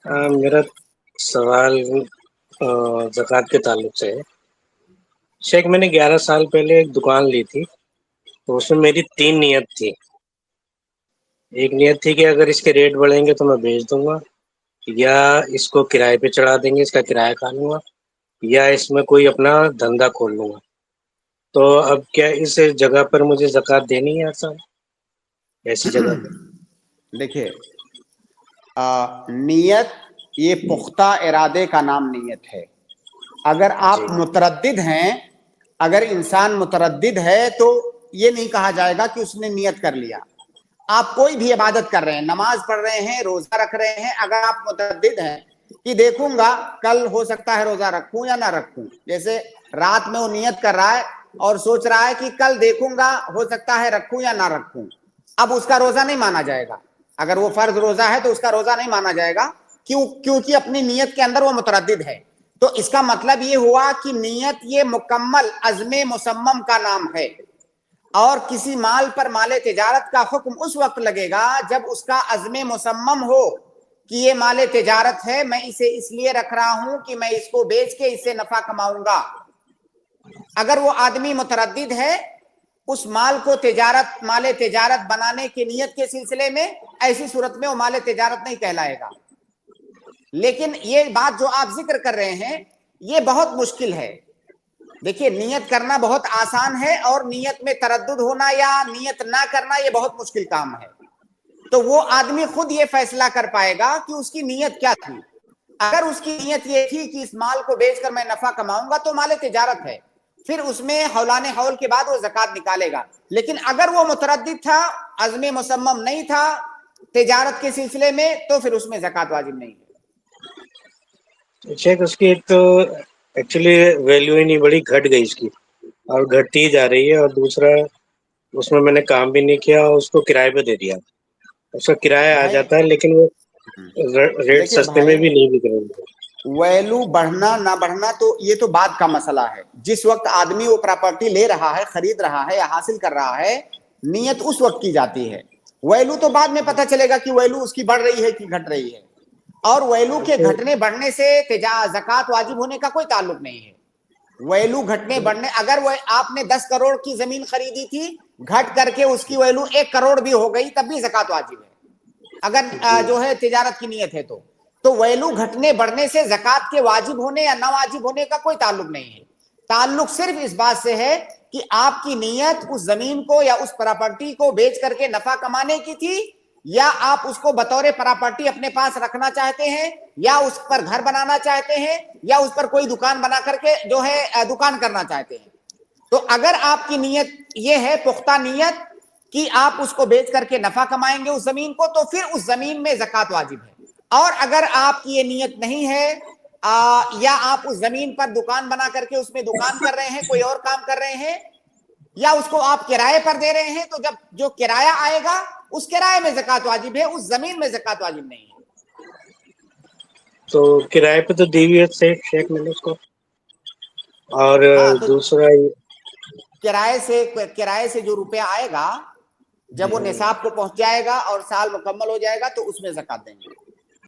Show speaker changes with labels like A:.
A: मेरा सवाल ज़कात के ताल्लुक से है। शेख, मैंने 11 साल पहले एक दुकान ली थी, तो उसमें मेरी 3 नियत थी। एक नियत थी कि अगर इसके रेट बढ़ेंगे तो मैं बेच दूंगा, या इसको किराए पे चढ़ा देंगे, इसका किराया खा लूंगा, या इसमें कोई अपना धंधा खोल लूंगा। तो अब क्या इस जगह पर मुझे ज़कात देनी है हर साल, ऐसी जगह पर?
B: देखिए, नियत ये पुख्ता इरादे का नाम नियत है। अगर आप
A: जी।
B: मुतरद्दिद हैं, अगर इंसान मुतरद्दिद है तो ये नहीं कहा जाएगा कि उसने नियत कर लिया। आप कोई भी इबादत कर रहे हैं, नमाज पढ़ रहे हैं, रोजा रख रहे हैं, अगर आप मुतरद्दिद हैं कि देखूंगा कल हो सकता है रोजा रखूं या ना रखूं, जैसे रात में वो नियत कर रहा है और सोच रहा है कि कल देखूंगा हो सकता है रखूं या ना रखूं, अब उसका रोजा नहीं माना जाएगा। अगर वो फर्ज रोजा है तो उसका रोजा नहीं माना जाएगा, क्योंकि अपनी नियत के अंदर वो मुतरद्दिद है। तो इसका मतलब ये हुआ कि नियत ये मुकम्मल अज़्म मुसम्मम का नाम है, और किसी माल पर माले तिजारत का हुक्म उस वक्त लगेगा जब उसका अज़्म मुसम्मम हो कि ये माले तिजारत है, मैं इसे इसलिए रख रहा हूं कि मैं इसको बेच के इससे नफा कमाऊंगा। अगर वो आदमी मुतरद्दिद है उस माल को तिजारत माले तिजारत बनाने की नियत के सिलसिले में, ऐसी सूरत में वो माले तिजारत नहीं कहलाएगा। लेकिन ये बात जो आप जिक्र कर रहे हैं ये बहुत मुश्किल है। देखिए, नियत करना बहुत आसान है और नियत में तरद्दुद होना या नियत ना करना ये बहुत मुश्किल काम है। तो वो आदमी खुद ये फैसला कर पाएगा कि उसकी नियत क्या थी। अगर उसकी नियत ये थी कि इस माल को बेचकर मैं नफा कमाऊंगा तो माले तिजारत है, फिर उसमें हौलाने हौल के बाद वो ज़कात निकालेगा। लेकिन अगर वो मुतरद्दिद था, अज़्म मुसम्मम नहीं था तिजारत के सिलसिले में, तो फिर उसमें ज़कात वाजिब नहीं है।
A: शेख, उसकी एक तो एक्चुअली वैल्यू ही नहीं बढ़ी, घट गई इसकी, और घटती जा रही है। और दूसरा, उसमें मैंने काम भी नहीं किया और उसको किराए पे दे दिया। उसका किराया आ
B: भाई,
A: जाता है, लेकिन वो रेट
B: देखिए
A: सस्ते
B: भाई,
A: में भी नहीं बिक रहे हैं।
B: वैल्यू बढ़ना ना बढ़ना तो ये तो बाद का मसला है। जिस वक्त आदमी वो प्रॉपर्टी ले रहा है, खरीद रहा है या हासिल कर रहा है, नियत उस वक्त की जाती है। वैल्यू तो बाद में पता चलेगा कि वैल्यू उसकी बढ़ रही है कि घट रही है। और वैल्यू के
A: तो
B: घटने बढ़ने से ज़कात वाजिब होने का कोई ताल्लुक नहीं है। वैल्यू घटने बढ़ने, अगर वह आपने 10 करोड़ की जमीन खरीदी थी, घट करके उसकी वैल्यू 1 करोड़ भी हो गई तब भी ज़कात वाजिब है, अगर
A: जी।
B: जो है तिजारत की नियत है। तो वैल्यू घटने बढ़ने से ज़कात के वाजिब होने या ना वाजिब होने का कोई ताल्लुक नहीं है। ताल्लुक सिर्फ इस बात से है कि आपकी नियत उस जमीन को या उस प्रॉपर्टी को बेच करके नफा कमाने की थी, या आप उसको बतौर प्रॉपर्टी अपने पास रखना चाहते हैं, या उस पर घर बनाना चाहते हैं, या उस पर कोई दुकान बना करके जो है दुकान करना चाहते हैं। तो अगर आपकी नियत ये है, पुख्ता नियत, कि आप उसको बेच करके नफा कमाएंगे उस जमीन को, तो फिर उस जमीन में ज़कात वाजिब है। और अगर आपकी ये नियत नहीं है, या आप उस जमीन पर दुकान बना करके उसमें दुकान कर रहे हैं, कोई और काम कर रहे हैं, या उसको आप किराए पर दे रहे हैं, तो जब जो किराया आएगा उस किराए में ज़कात वाजिब है, उस जमीन में ज़कात वाजिब नहीं है।
A: तो किराए पे तो दी हुई है शेख मैंने उसको। और
B: हाँ, तो
A: दूसरा
B: किराए से जो रुपया आएगा, जब वो निसाब को पहुंच जाएगा और साल मुकम्मल हो जाएगा तो उसमें ज़कात देंगे।